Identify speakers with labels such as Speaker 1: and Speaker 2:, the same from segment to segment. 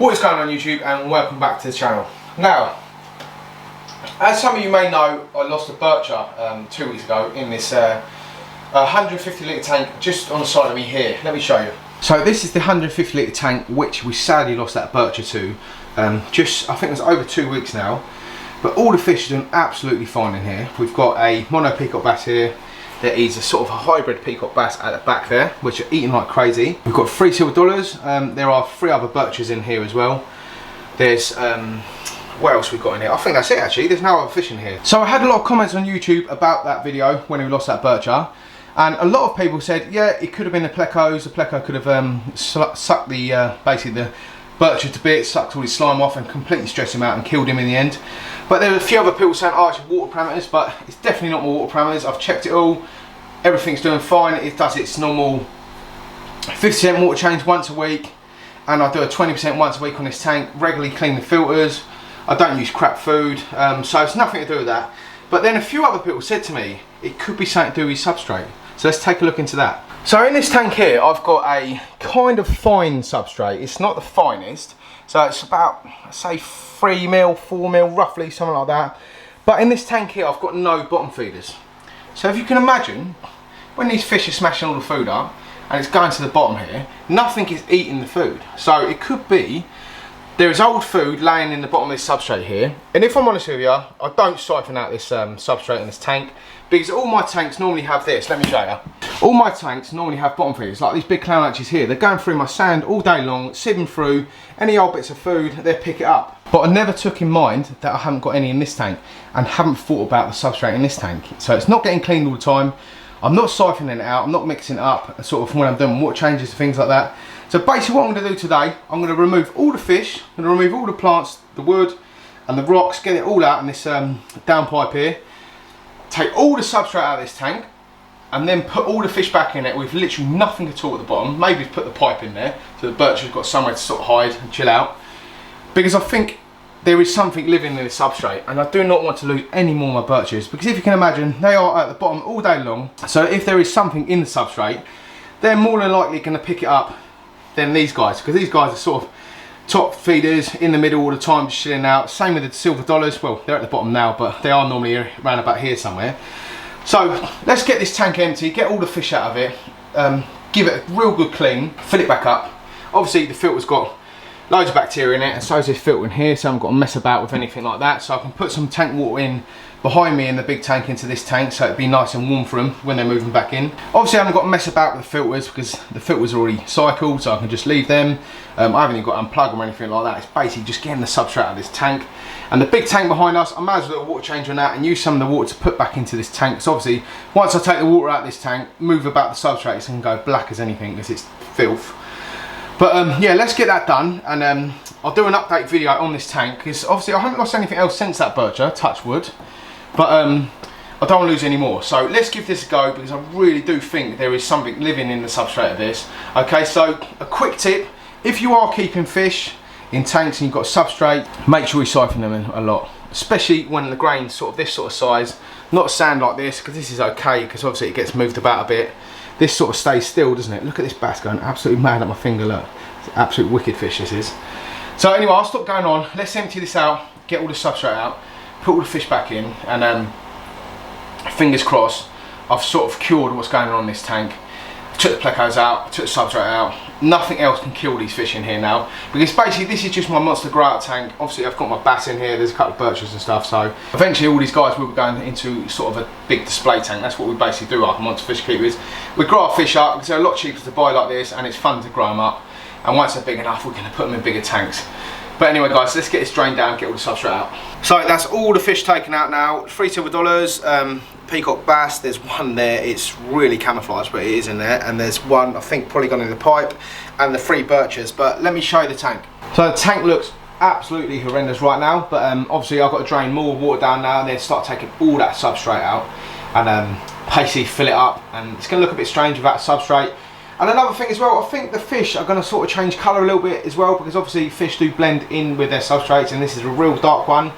Speaker 1: What is going on YouTube, and welcome back to the channel. Now, as some of you may know, I lost a bircher 2 weeks ago in this 150 litre tank just on the side of me here. Let me show you. So this is the 150 litre tank which we sadly lost that bircher to. I think it's over 2 weeks now. But all the fish are doing absolutely fine in here. We've got a mono peacock bass here. There is a sort of a hybrid peacock bass at the back there, which are eating like crazy. We've got 3 silver dollars. There are 3 other birchers in here as well. There's, what else we've got in here? I think that's it actually. There's no other fish in here. So I had a lot of comments on YouTube about that video when we lost that bircher. And a lot of people said, yeah, it could have been the plecos. The pleco could have sucked the, basically the bircher to bits, sucked all his slime off and completely stressed him out and killed him in the end. But there were a few other people saying, oh, it's water parameters, but it's definitely not my water parameters. I've checked it all, everything's doing fine. It does its normal 50% water change once a week, and I do a 20% once a week on this tank, regularly clean the filters. I don't use crap food, so it's nothing to do with that. But then a few other people said to me, it could be something to do with substrate. So let's take a look into that. So in this tank here, I've got a kind of fine substrate. It's not the finest, so it's about, say, 3 mil, 4 mil, roughly, something like that. But in this tank here, I've got no bottom feeders. So if you can imagine, when these fish are smashing all the food up, and it's going to the bottom here, nothing is eating the food. So it could be, there is old food laying in the bottom of this substrate here. And if I'm honest with you, I don't siphon out this substrate in this tank, because all my tanks normally have this. Let me show you. All my tanks normally have bottom feeders, like these big clown hatches here. They're going through my sand all day long, sieving through any old bits of food, they pick it up. But I never took in mind that I haven't got any in this tank, and haven't thought about the substrate in this tank. So it's not getting cleaned all the time. I'm not siphoning it out, I'm not mixing it up, sort of when I'm doing water changes and things like that. So basically what I'm going to do today, I'm going to remove all the fish, I'm going to remove all the plants, the wood and the rocks, get it all out in this downpipe here. Take all the substrate out of this tank, and then put all the fish back in it with literally nothing at all at the bottom. Maybe put the pipe in there so the bircher's got somewhere to sort of hide and chill out. Because I think there is something living in this substrate, and I do not want to lose any more of my birchers, because if you can imagine, they are at the bottom all day long. So if there is something in the substrate, they're more than likely going to pick it up than these guys, because these guys are sort of top feeders in the middle all the time, just chilling out. Same with the silver dollars. Well, they're at the bottom now, but they are normally around about here somewhere. So let's get this tank empty, get all the fish out of it, give it a real good clean, fill it back up. Obviously the filter's got loads of bacteria in it, and so is this filter in here, so I haven't got to mess about with anything like that. So I can put some tank water in behind me in the big tank into this tank, so it'd be nice and warm for them when they're moving back in. Obviously I haven't got to mess about with the filters, because the filters are already cycled, so I can just leave them. I haven't even got to unplug them or anything like that. It's basically just getting the substrate out of this tank. And the big tank behind us, I might as well do a water change on that and use some of the water to put back into this tank. So obviously once I take the water out of this tank, move about the substrate, it's going to go black as anything because it's filth. But yeah, let's get that done, and I'll do an update video on this tank, because obviously I haven't lost anything else since that bircher, touch wood. But I don't want to lose any more. So let's give this a go, because I really do think there is something living in the substrate of this. Okay, so a quick tip, if you are keeping fish in tanks and you've got a substrate, make sure you siphon them in a lot. Especially when the grain's sort of this sort of size, not sand like this, because this is okay, because obviously it gets moved about a bit. This sort of stays still, doesn't it? Look at this bass going absolutely mad at my finger, look. It's an absolute wicked fish this is. So anyway, I'll stop going on. Let's empty this out, get all the substrate out, put all the fish back in, and fingers crossed, I've sort of cured what's going on in this tank. I took the plecos out, I took the substrate out. Nothing else can kill these fish in here now, because basically this is just my monster grow out tank. Obviously I've got my bass in here, there's a couple of birchers and stuff, so eventually all these guys will be going into sort of a big display tank. That's what we basically do after monster fish keepers. We grow our fish up because they're a lot cheaper to buy like this, and it's fun to grow them up, and once they're big enough we're going to put them in bigger tanks. But anyway guys, let's get this drained down, get all the substrate out. So that's all the fish taken out now. 3 silver dollars, peacock bass, there's one there, it's really camouflaged but it is in there, and there's one I think probably gone in the pipe, and the 3 birchers. But let me show you the tank. So the tank looks absolutely horrendous right now, but obviously I've got to drain more water down now and then start taking all that substrate out and basically fill it up, and it's going to look a bit strange without a substrate. And another thing as well, I think the fish are going to sort of change colour a little bit as well, because obviously fish do blend in with their substrates, and this is a real dark one.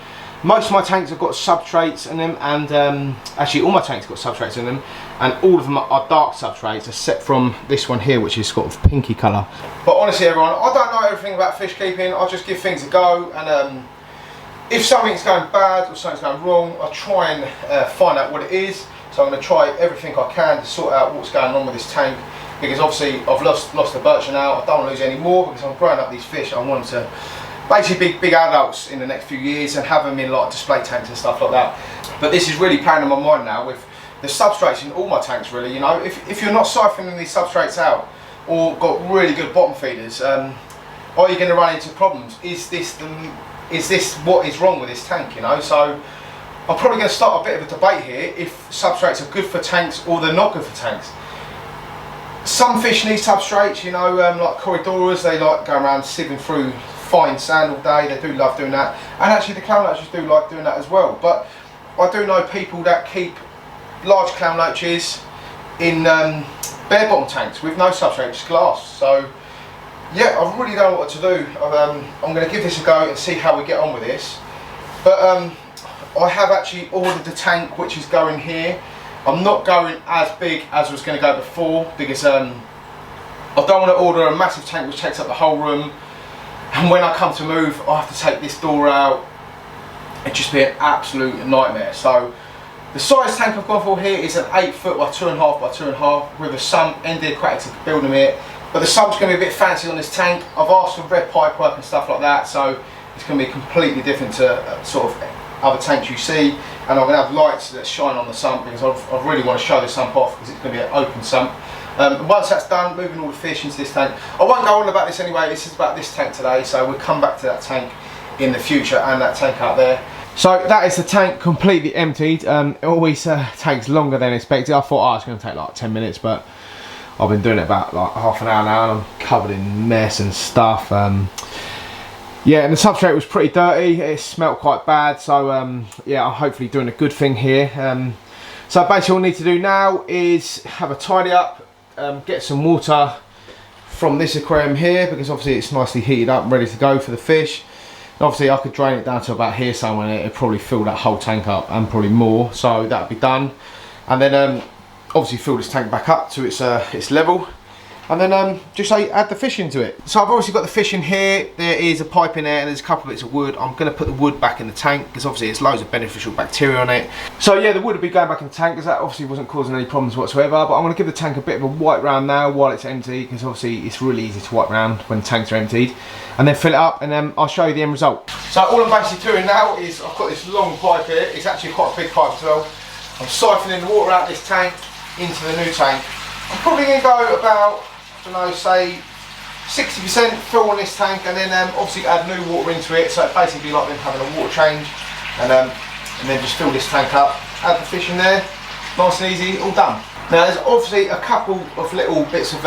Speaker 1: Most of my tanks have got substrates in them, and actually all my tanks have got substrates in them, and all of them are dark substrates except from this one here, which is sort of pinky colour. But honestly everyone, I don't know everything about fish keeping. I just give things a go, and if something's going bad or something's going wrong, I try and find out what it is. So I'm going to try everything I can to sort out what's going on with this tank, because obviously I've lost the bircher now. I don't want to lose any more because I'm growing up these fish. I want to basically big adults in the next few years and have them in like display tanks and stuff like that. But this is really playing on my mind now with the substrates in all my tanks really. You know, if you're not siphoning these substrates out or got really good bottom feeders, are you going to run into problems? Is this what is wrong with this tank, you know? So I'm probably going to start a bit of a debate here if substrates are good for tanks or they're not good for tanks. Some fish need substrates, you know, like corridoras, they like going around sieving through fine sand all day. They do love doing that, and actually the clown loaches do like doing that as well. But I do know people that keep large clown loaches in bare bottom tanks with no substrate, just glass. So yeah, I really don't know what to do. I'm going to give this a go and see how we get on with this. But I have actually ordered the tank which is going here. I'm not going as big as I was going to go before, because I don't want to order a massive tank which takes up the whole room, and when I come to move I have to take this door out. It'd just be an absolute nightmare. So the size tank I've gone for here is an 8 foot by 2.5 by 2.5 with a sump, ND aquatics building it. But the sump's going to be a bit fancy on this tank. I've asked for red pipe work and stuff like that, so it's going to be completely different to sort of other tanks you see. And I'm going to have lights that shine on the sump, because I really want to show the sump off, because it's going to be an open sump. Once that's done, moving all the fish into this tank. I won't go on about this anyway, this is about this tank today, so we'll come back to that tank in the future and that tank out there. So that is the tank completely emptied. It always takes longer than expected. I thought it's going to take like 10 minutes, but I've been doing it about like half an hour now, and I'm covered in mess and stuff. Yeah, and the substrate was pretty dirty. It smelled quite bad, so yeah, I'm hopefully doing a good thing here. So basically all I need to do now is have a tidy up, get some water from this aquarium here, because obviously it's nicely heated up and ready to go for the fish. And obviously I could drain it down to about here somewhere, and it'd probably fill that whole tank up and probably more, so that'd be done. And then obviously fill this tank back up to its level, and then just add the fish into it. So I've obviously got the fish in here, there is a pipe in there, and there's a couple of bits of wood. I'm going to put the wood back in the tank, because obviously there's loads of beneficial bacteria on it. So yeah, the wood will be going back in the tank, because that obviously wasn't causing any problems whatsoever. But I'm going to give the tank a bit of a wipe round now while it's empty, because obviously it's really easy to wipe round when tanks are emptied. And then fill it up, and then I'll show you the end result. So all I'm basically doing now is, I've got this long pipe here, it's actually quite a big pipe as well. I'm siphoning the water out of this tank into the new tank. I'm probably going to go about, I don't know, say 60% fill on this tank, and then obviously add new water into it, so it's basically like them having a water change, and then just fill this tank up, add the fish in there, nice and easy, all done. Now there's obviously a couple of little bits of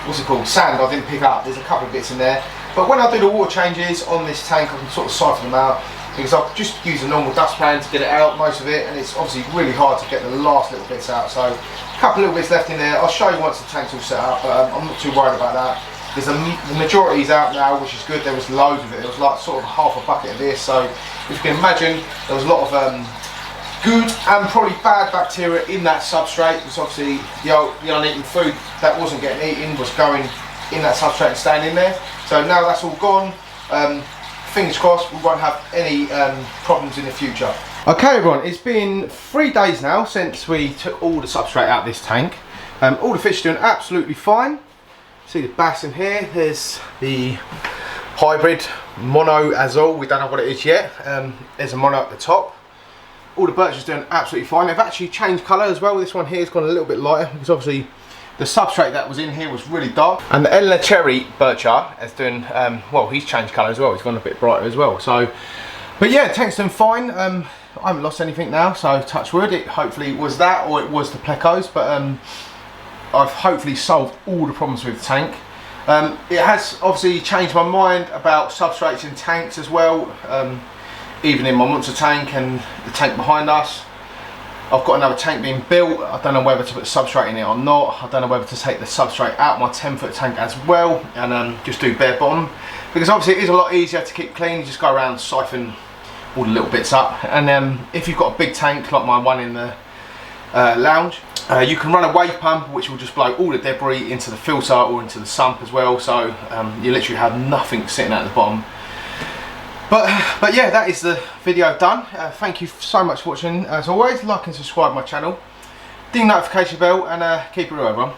Speaker 1: what's it called, sand I didn't pick up. There's a couple of bits in there, but when I do the water changes on this tank I can sort of siphon them out, because I've just used a normal dustpan to get it out, most of it, and it's obviously really hard to get the last little bits out. So a couple little bits left in there. I'll show you once the tank's all set up, but I'm not too worried about that. There's the majority is out now, which is good. There was loads of it. There was like sort of half a bucket of this, so if you can imagine, there was a lot of good and probably bad bacteria in that substrate, because obviously the uneaten food that wasn't getting eaten was going in that substrate and staying in there. So now that's all gone. Fingers crossed we won't have any problems in the future. Okay everyone, it's been 3 days now since we took all the substrate out of this tank. All the fish are doing absolutely fine. See the bass in here, there's the hybrid mono azul, we don't know what it is yet. There's a mono at the top. All the birch is doing absolutely fine. They've actually changed colour as well. This one here has gone a little bit lighter, because obviously the substrate that was in here was really dark. And the Elena Cherry bircher is doing, well, he's changed colour as well. He's gone a bit brighter as well. So, but yeah, the tank's doing fine. I haven't lost anything now, so touch wood. It hopefully was that, or it was the plecos, but I've hopefully solved all the problems with the tank. It has obviously changed my mind about substrates in tanks as well, even in my monster tank and the tank behind us. I've got another tank being built. I don't know whether to put substrate in it or not. I don't know whether to take the substrate out my 10-foot tank as well and just do bare bottom, because obviously it is a lot easier to keep clean. You just go around, siphon all the little bits up. And if you've got a big tank like my one in the lounge, you can run a wave pump which will just blow all the debris into the filter or into the sump as well, so you literally have nothing sitting at the bottom. But yeah, that is the video done. Thank you so much for watching. As always, like and subscribe my channel, ding notification bell, and keep it real, everyone.